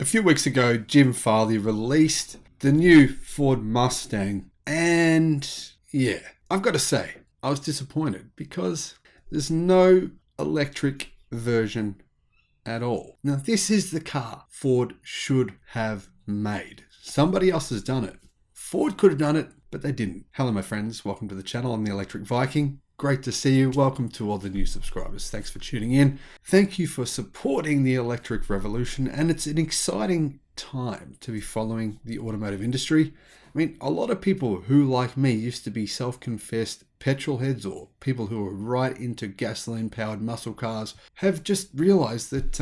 A few weeks ago, Jim Farley released the new Ford Mustang, and yeah, I've got to say, I was disappointed because there's no electric version at all. Now, this is the car Ford should have made. Somebody else has done it. Ford could have done it, but they didn't. Hello, my friends. Welcome to the channel. I'm the Electric Viking. Great to see you. Welcome to all the new subscribers. Thanks for tuning in. Thank you for supporting the electric revolution, and it's an exciting time to be following the automotive industry. I mean, a lot of people who, like me, used to be self-confessed petrol heads or people who were right into gasoline-powered muscle cars have just realized that,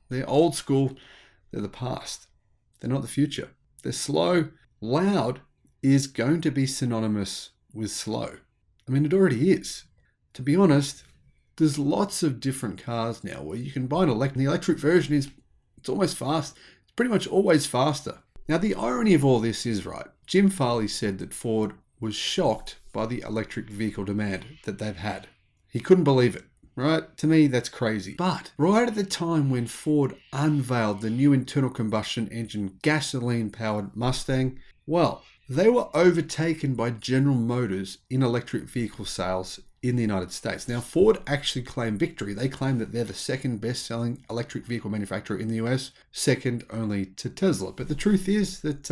they're old school, they're the past. They're not the future. They're slow. Loud is going to be synonymous with slow. I mean, it already is. To be honest, there's lots of different cars now where you can buy an electric. The electric version it's almost fast. It's pretty much always faster. Now, the irony of all this is, right, Jim Farley said that Ford was shocked by the electric vehicle demand that they've had. He couldn't believe it, right? To me, that's crazy. But right at the time when Ford unveiled the new internal combustion engine gasoline-powered Mustang, well, they were overtaken by General Motors in electric vehicle sales in the United States. Now, Ford actually claimed victory. They claim that they're the second best-selling electric vehicle manufacturer in the US, second only to Tesla. But the truth is that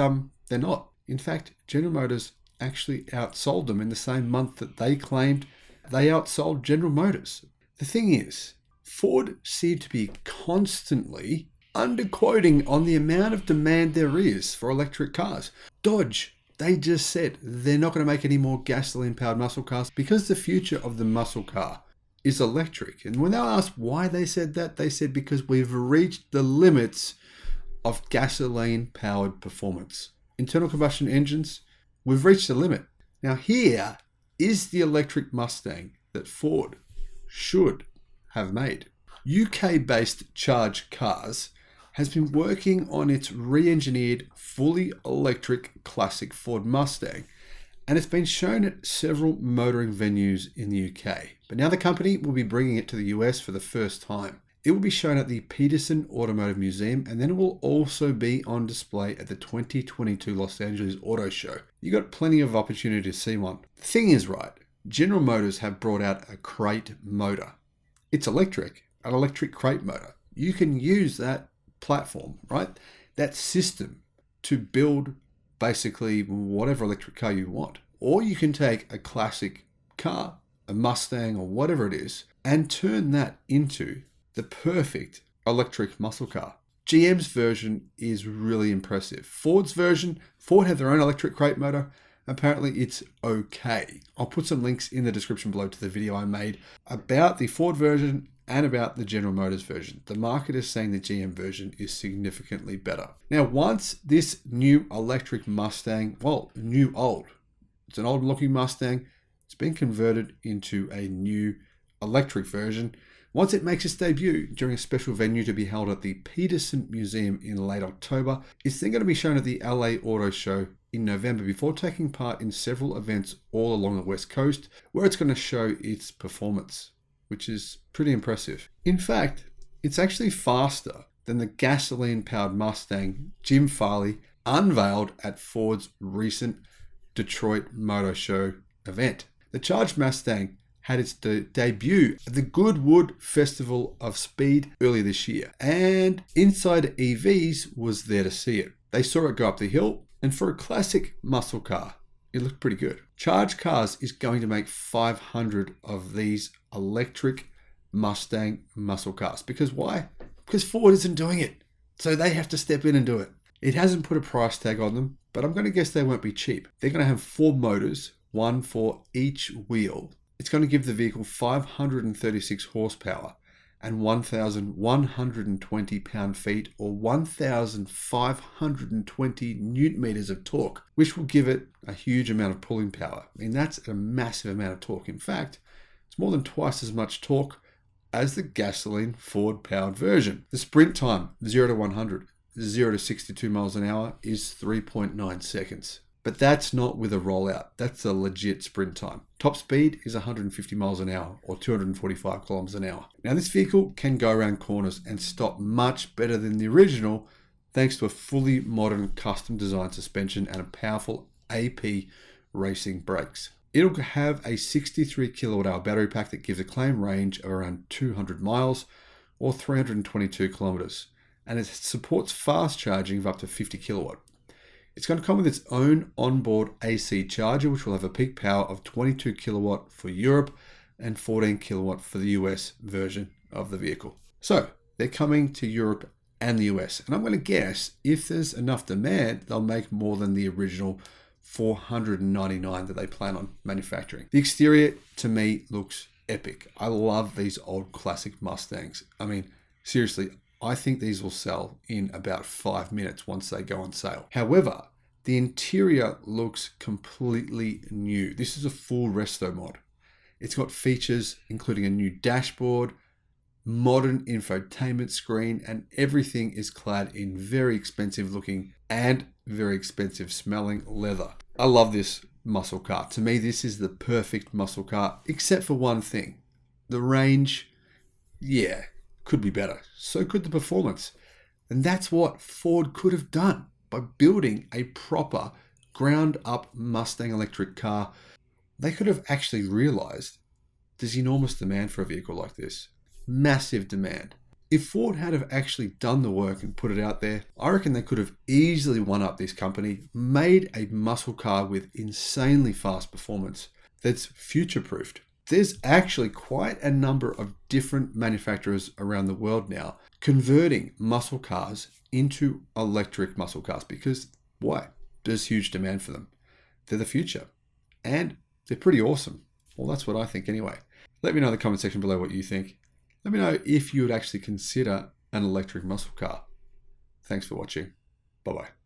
they're not. In fact, General Motors actually outsold them in the same month that they claimed they outsold General Motors. The thing is, Ford seemed to be constantly underquoting on the amount of demand there is for electric cars. Dodge, they just said they're not going to make any more gasoline-powered muscle cars because the future of the muscle car is electric. And when they were asked why they said that, they said because we've reached the limits of gasoline-powered performance. Internal combustion engines, we've reached the limit. Now here is the electric Mustang that Ford should have made. UK-based Charge Cars has been working on its re-engineered, fully electric classic Ford Mustang, and it's been shown at several motoring venues in the UK. But now the company will be bringing it to the US for the first time. It will be shown at the Peterson Automotive Museum, and then it will also be on display at the 2022 Los Angeles Auto Show. You got plenty of opportunity to see one. The thing is, right, General Motors have brought out a crate motor. It's electric, an electric crate motor. You can use that platform, right? That system to build basically whatever electric car you want. Or you can take a classic car, a Mustang or whatever it is, and turn that into the perfect electric muscle car. GM's version is really impressive. Ford's version, Ford had their own electric crate motor. Apparently it's okay. I'll put some links in the description below to the video I made about the Ford version and about the General Motors version. The market is saying the GM version is significantly better. Now, once this new electric Mustang, it's an old looking Mustang, it's been converted into a new electric version. Once it makes its debut during a special venue to be held at the Peterson Museum in late October, it's then going to be shown at the LA Auto Show in November before taking part in several events all along the West Coast where it's going to show its performance, which is pretty impressive. In fact, it's actually faster than the gasoline-powered Mustang Jim Farley unveiled at Ford's recent Detroit Motor Show event. The Charged Mustang had its debut at the Goodwood Festival of Speed earlier this year, and Inside EVs was there to see it. They saw it go up the hill, and for a classic muscle car, it looked pretty good. Charge Cars is going to make 500 of these electric Mustang muscle cars. Because why? Because Ford isn't doing it. So they have to step in and do it. It hasn't put a price tag on them, but I'm going to guess they won't be cheap. They're going to have 4 motors, one for each wheel. It's going to give the vehicle 536 horsepower and 1,120 pound-feet or 1,520 newton meters of torque, which will give it a huge amount of pulling power. I mean, that's a massive amount of torque. In fact, it's more than twice as much torque as the gasoline Ford-powered version. The sprint time, 0 to 100, 0 to 62 miles an hour, is 3.9 seconds. But that's not with a rollout. That's a legit sprint time. Top speed is 150 miles an hour or 245 kilometers an hour. Now this vehicle can go around corners and stop much better than the original thanks to a fully modern custom designed suspension and a powerful AP racing brakes. It'll have a 63 kilowatt hour battery pack that gives a claimed range of around 200 miles or 322 kilometers. And it supports fast charging of up to 50 kilowatt. It's going to come with its own onboard AC charger, which will have a peak power of 22 kilowatt for Europe and 14 kilowatt for the US version of the vehicle. So they're coming to Europe and the US. And I'm going to guess if there's enough demand, they'll make more than the original 499 that they plan on manufacturing. The exterior to me looks epic. I love these old classic Mustangs. I mean, seriously, I think these will sell in about 5 minutes once they go on sale. However, the interior looks completely new. This is a full resto mod. It's got features including a new dashboard, modern infotainment screen, and everything is clad in very expensive looking and very expensive smelling leather. I love this muscle car. To me, this is the perfect muscle car, except for one thing. The range, yeah, could be better. So could the performance. And that's what Ford could have done by building a proper ground up Mustang electric car. They could have actually realized there's enormous demand for a vehicle like this. Massive demand. If Ford had have actually done the work and put it out there, I reckon they could have easily won up this company, made a muscle car with insanely fast performance that's future-proofed. There's actually quite a number of different manufacturers around the world now converting muscle cars into electric muscle cars because why? There's huge demand for them. They're the future and they're pretty awesome. Well, that's what I think anyway. Let me know in the comment section below what you think. Let me know if you would actually consider an electric muscle car. Thanks for watching. Bye-bye.